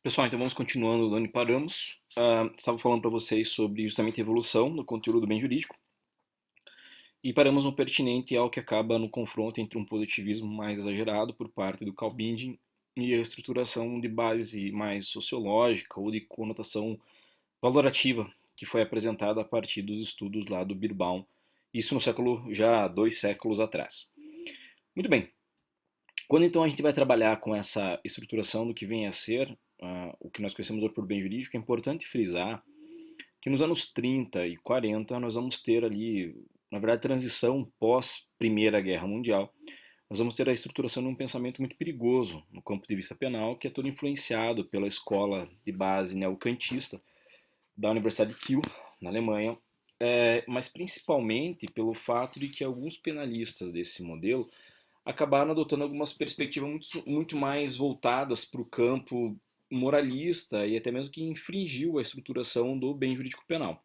Pessoal, então vamos continuando onde paramos. Estava falando para vocês sobre justamente a evolução do conteúdo do bem jurídico e paramos no pertinente ao que acaba no confronto entre um positivismo mais exagerado por parte do Carl Binding e a estruturação de base mais sociológica ou de conotação valorativa que foi apresentada a partir dos estudos lá do Birbaum, isso no século já 2 séculos atrás. Muito bem, quando então a gente vai trabalhar com essa estruturação do que vem a ser o que nós conhecemos hoje por bem jurídico, é importante frisar que nos anos 30 e 40 nós vamos ter ali, na verdade, transição pós Primeira Guerra Mundial. Nós vamos ter a estruturação de um pensamento muito perigoso no campo de vista penal, que é todo influenciado pela escola de base neocantista da Universidade de Kiel, na Alemanha, mas principalmente pelo fato de que alguns penalistas desse modelo acabaram adotando algumas perspectivas muito mais voltadas para o campo moralista e até mesmo que infringiu a estruturação do bem jurídico penal.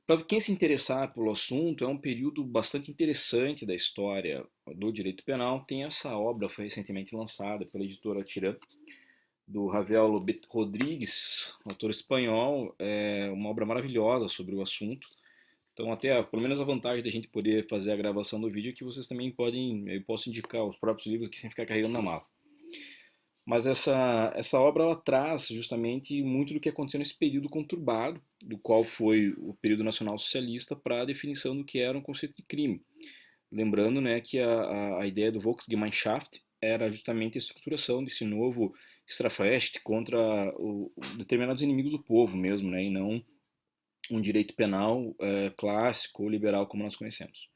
Para quem se interessar pelo assunto, é um período bastante interessante da história do direito penal. Tem essa obra, foi recentemente lançada pela editora Tirã, do Ravel Rodrigues, autor espanhol, é uma obra maravilhosa sobre o assunto. Então, até pelo menos a vantagem da gente poder fazer a gravação do vídeo é que vocês também podem, eu posso indicar os próprios livros aqui sem ficar carregando na mala. Mas essa obra ela traz justamente muito do que aconteceu nesse período conturbado, do qual foi o período nacional socialista, para a definição do que era um conceito de crime. Lembrando, né, que a ideia do Volksgemeinschaft era justamente a estruturação desse novo Strafrecht contra determinados inimigos do povo mesmo, né, e não um direito penal clássico ou liberal como nós conhecemos.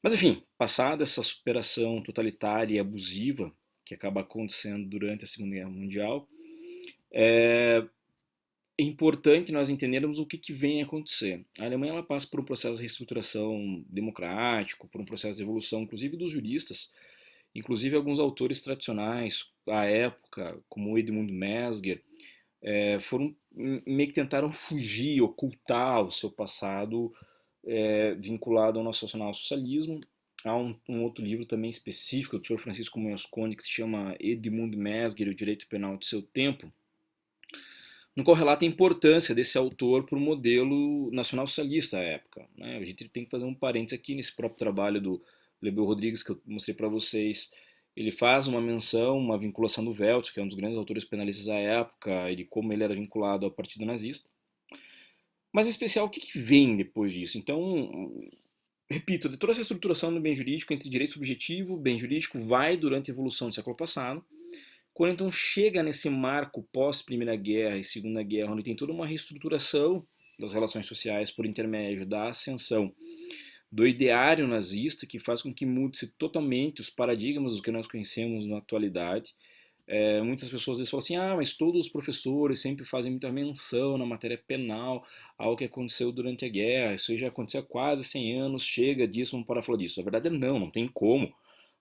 Mas enfim, passada essa superação totalitária e abusiva que acaba acontecendo durante a Segunda Guerra Mundial, é importante nós entendermos o que vem a acontecer. A Alemanha ela passa por um processo de reestruturação democrático, por um processo de evolução, inclusive dos juristas, inclusive alguns autores tradicionais à época, como Edmund Mesger, foram meio que tentaram fugir, ocultar o seu passado vinculado ao nacional socialismo. Há um outro livro também específico do Sr. Francisco Mosconi que se chama Edmund Mesger, o Direito Penal de Seu Tempo, no qual relata a importância desse autor para o modelo nacional-socialista à época. Né? A gente tem que fazer um parênteses aqui nesse próprio trabalho do Lebel Rodrigues que eu mostrei para vocês. Ele faz uma menção, uma vinculação do Welz, que é um dos grandes autores penalistas da época, e de como ele era vinculado ao partido nazista. Mas, em especial, o que vem depois disso? Então, repito, toda essa estruturação do bem jurídico entre direito subjetivo, bem jurídico, vai durante a evolução do século passado. Quando então chega nesse marco pós-Primeira Guerra e Segunda Guerra, onde tem toda uma reestruturação das relações sociais por intermédio da ascensão do ideário nazista, que faz com que mude-se totalmente os paradigmas do que nós conhecemos na atualidade. Muitas pessoas às vezes falam assim, mas todos os professores sempre fazem muita menção na matéria penal ao que aconteceu durante a guerra, isso já aconteceu há quase 100 anos, chega disso, vamos parar de falar disso. A verdade é não tem como,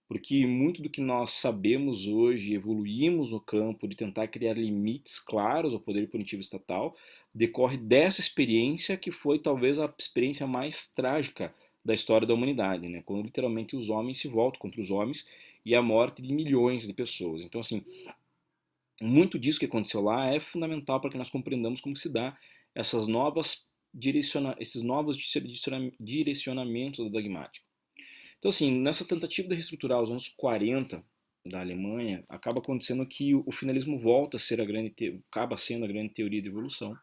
porque muito do que nós sabemos hoje, evoluímos no campo de tentar criar limites claros ao poder punitivo estatal, decorre dessa experiência que foi talvez a experiência mais trágica da história da humanidade, né? Quando literalmente os homens se voltam contra os homens e a morte de milhões de pessoas. Então, assim, muito disso que aconteceu lá é fundamental para que nós compreendamos como se dá essas novas esses novos direcionamentos da dogmática. Então, assim, nessa tentativa de reestruturar os anos 40 da Alemanha, acaba acontecendo que o finalismo volta a ser acaba sendo a grande teoria de evolução.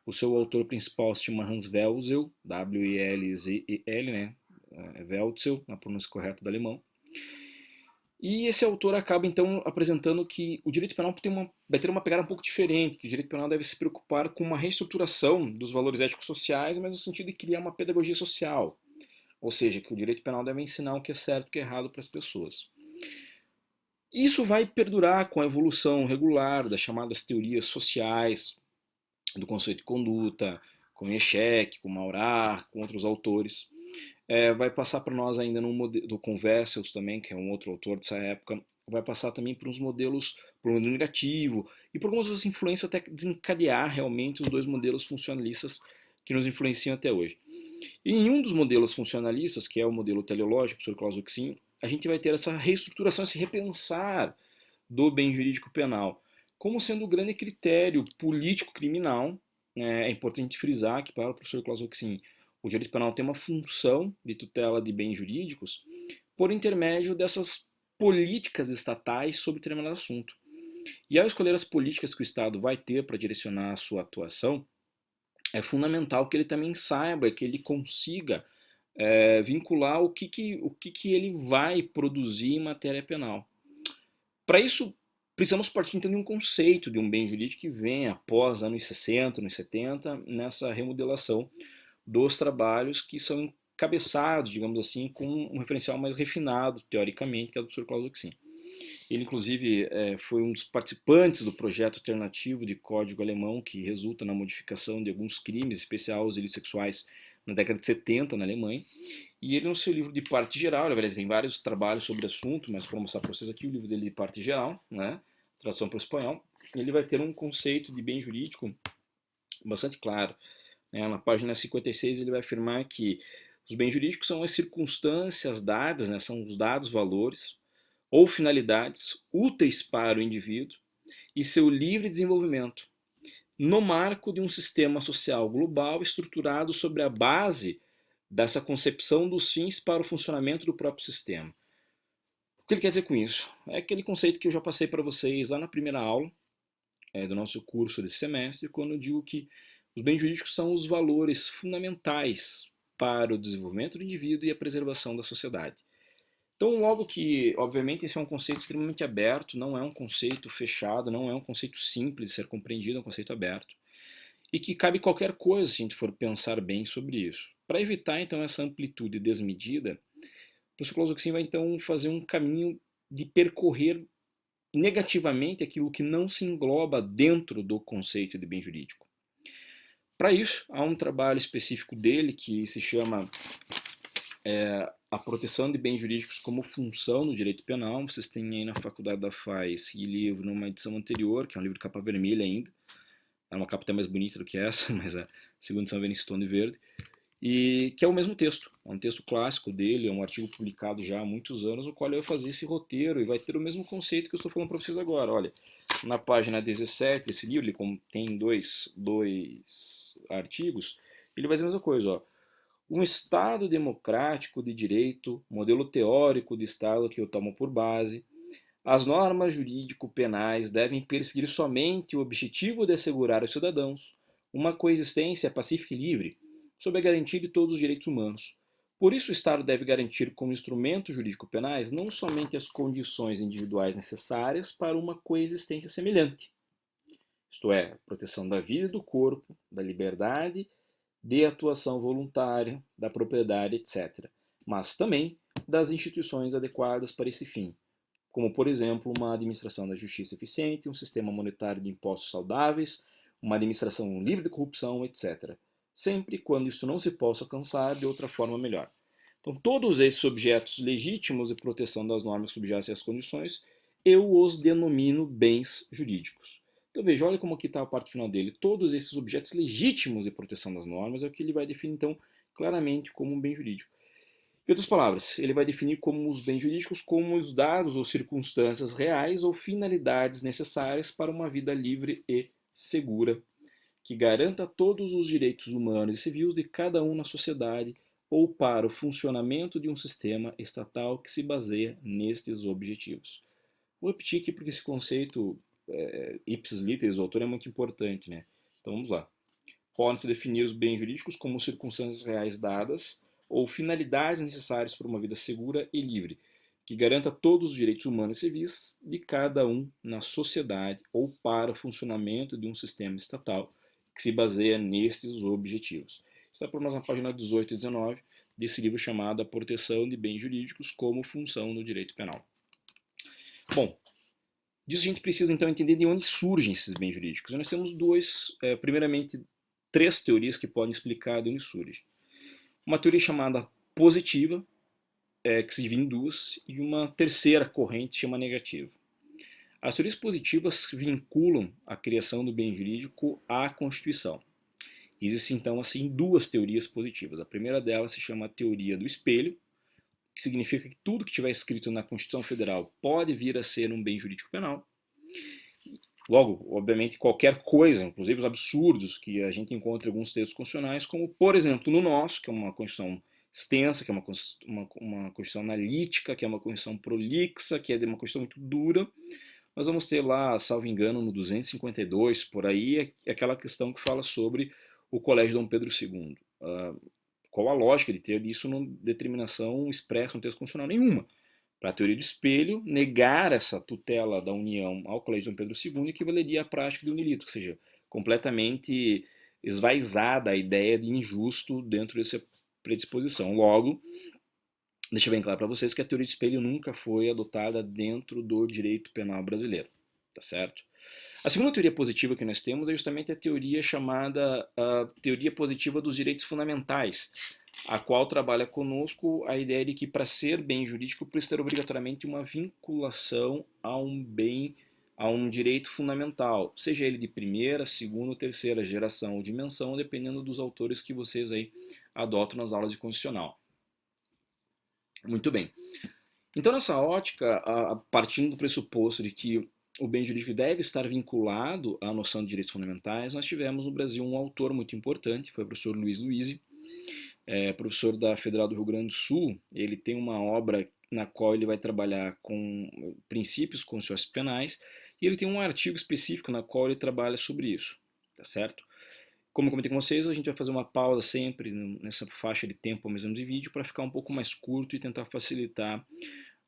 O seu autor principal se chama Hans Welzel, W-E-L-Z-E-L, né? Welzel, na pronúncia correta do alemão. E esse autor acaba então apresentando que o direito penal vai ter uma pegada um pouco diferente, que o direito penal deve se preocupar com uma reestruturação dos valores éticos sociais, mas no sentido de criar uma pedagogia social. Ou seja, que o direito penal deve ensinar o que é certo e o que é errado para as pessoas. Isso vai perdurar com a evolução regular das chamadas teorias sociais, do conceito de conduta, com Eshek, com Maurar, com outros autores. Vai passar para nós ainda no modelo do Conversos também, que é um outro autor dessa época, vai passar também por uns modelos, por um modelo negativo e por algumas outras influências até desencadear realmente os dois modelos funcionalistas que nos influenciam até hoje. E em um dos modelos funcionalistas, que é o modelo teleológico, professor Klaus Oxin, a gente vai ter essa reestruturação, esse repensar do bem jurídico penal. como sendo o grande critério político-criminal. É importante frisar que, para o professor Clausewitz, o direito penal tem uma função de tutela de bens jurídicos por intermédio dessas políticas estatais sobre determinado assunto. E ao escolher as políticas que o Estado vai ter para direcionar a sua atuação, é fundamental que ele também saiba, que ele consiga vincular o que ele vai produzir em matéria penal. Para isso, precisamos partir então de um conceito de um bem jurídico que vem após anos 60, anos 70, nessa remodelação dos trabalhos que são encabeçados, digamos assim, com um referencial mais refinado, teoricamente, que é do professor Claudio Xin. Ele, inclusive, foi um dos participantes do projeto alternativo de código alemão que resulta na modificação de alguns crimes, em especial os delitos sexuais, na década de 70 na Alemanha. E ele, no seu livro de parte geral, na verdade, tem vários trabalhos sobre o assunto, mas para mostrar para vocês aqui o livro dele de parte geral, né, tradução para o espanhol, ele vai ter um conceito de bem jurídico bastante claro. Na página 56 ele vai afirmar que os bens jurídicos são as circunstâncias dadas, né, são os dados valores ou finalidades úteis para o indivíduo e seu livre desenvolvimento, no marco de um sistema social global estruturado sobre a base dessa concepção dos fins para o funcionamento do próprio sistema. O que ele quer dizer com isso? É aquele conceito que eu já passei para vocês lá na primeira aula do nosso curso desse semestre, quando eu digo que os bens jurídicos são os valores fundamentais para o desenvolvimento do indivíduo e a preservação da sociedade. Então, logo que, obviamente, esse é um conceito extremamente aberto, não é um conceito fechado, não é um conceito simples de ser compreendido, é um conceito aberto, e que cabe qualquer coisa se a gente for pensar bem sobre isso. Para evitar, então, essa amplitude desmedida, o professor Claudio vai, então, fazer um caminho de percorrer negativamente aquilo que não se engloba dentro do conceito de bem jurídico. Para isso, há um trabalho específico dele que se chama A Proteção de Bens Jurídicos como Função no Direito Penal. Vocês têm aí na Faculdade da FAI esse livro numa edição anterior, que é um livro de capa vermelha ainda. É uma capa até mais bonita do que essa, mas a segunda edição vem em tom de verde. E que é o mesmo texto, é um texto clássico dele, é um artigo publicado já há muitos anos, no qual eu fazer esse roteiro e vai ter o mesmo conceito que eu estou falando para vocês agora. Olha, na página 17 desse livro, ele contém dois artigos, ele vai dizer a mesma coisa, ó. Um Estado democrático de direito, modelo teórico de Estado que eu tomo por base, as normas jurídico-penais devem perseguir somente o objetivo de assegurar aos cidadãos uma coexistência pacífica e livre, sob a garantia de todos os direitos humanos. Por isso, o Estado deve garantir como instrumentos jurídico-penais não somente as condições individuais necessárias para uma coexistência semelhante, isto é, a proteção da vida e do corpo, da liberdade, de atuação voluntária, da propriedade, etc., mas também das instituições adequadas para esse fim, como, por exemplo, uma administração da justiça eficiente, um sistema monetário de impostos saudáveis, uma administração livre de corrupção, etc. Sempre quando isso não se possa alcançar de outra forma melhor. Então, todos esses objetos legítimos de proteção das normas que subjacem às condições, eu os denomino bens jurídicos. Então, veja, olha como aqui está a parte final dele. Todos esses objetos legítimos de proteção das normas é o que ele vai definir, então, claramente como um bem jurídico. Em outras palavras, ele vai definir como os bens jurídicos como os dados ou circunstâncias reais ou finalidades necessárias para uma vida livre e segura, que garanta todos os direitos humanos e civis de cada um na sociedade ou para o funcionamento de um sistema estatal que se baseia nestes objetivos. Vou repetir aqui porque esse conceito, ipsis literis, o autor é muito importante, né? Então vamos lá. Podem-se definir os bens jurídicos como circunstâncias reais dadas ou finalidades necessárias para uma vida segura e livre, que garanta todos os direitos humanos e civis de cada um na sociedade ou para o funcionamento de um sistema estatal que se baseia nestes objetivos. Está por nós na página 18 e 19 desse livro chamado A Proteção de Bens Jurídicos como Função no Direito Penal. Bom, disso a gente precisa então entender de onde surgem esses bens jurídicos. E nós temos primeiramente, três teorias que podem explicar de onde surge. Uma teoria chamada positiva, que se divide em duas, e uma terceira corrente chama negativa. As teorias positivas vinculam a criação do bem jurídico à Constituição. Existem então assim duas teorias positivas. A primeira delas se chama a teoria do espelho, que significa que tudo que estiver escrito na Constituição Federal pode vir a ser um bem jurídico penal. Logo, obviamente, qualquer coisa, inclusive os absurdos que a gente encontra em alguns textos constitucionais, como, por exemplo, no nosso, que é uma Constituição extensa, que é uma Constituição analítica, que é uma Constituição prolixa, que é uma Constituição muito dura, nós vamos ter lá, salvo engano, no 252, por aí, aquela questão que fala sobre o Colégio Dom Pedro II. Qual a lógica de ter isso numa determinação expressa no texto constitucional? Nenhuma. Para a teoria do espelho, negar essa tutela da União ao Colégio Dom Pedro II equivaleria à prática de unilito, ou seja, completamente esvaizada a ideia de injusto dentro dessa predisposição. Logo, deixa bem claro para vocês que a teoria do espelho nunca foi adotada dentro do direito penal brasileiro, tá certo? A segunda teoria positiva que nós temos é justamente a teoria chamada teoria positiva dos direitos fundamentais, a qual trabalha conosco a ideia de que para ser bem jurídico precisa ter obrigatoriamente uma vinculação a um direito fundamental, seja ele de primeira, segunda ou terceira geração ou dimensão, dependendo dos autores que vocês aí adotam nas aulas de constitucional. Muito bem. Então, nessa ótica, partindo do pressuposto de que o bem jurídico deve estar vinculado à noção de direitos fundamentais, nós tivemos no Brasil um autor muito importante, foi o professor Luiz Luizy, professor da Federal do Rio Grande do Sul. Ele tem uma obra na qual ele vai trabalhar com princípios constitucionais penais, e ele tem um artigo específico na qual ele trabalha sobre isso, tá certo? Como eu comentei com vocês, a gente vai fazer uma pausa sempre nessa faixa de tempo, ao mesmo de vídeo, para ficar um pouco mais curto e tentar facilitar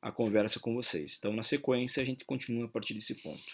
a conversa com vocês. Então, na sequência, a gente continua a partir desse ponto.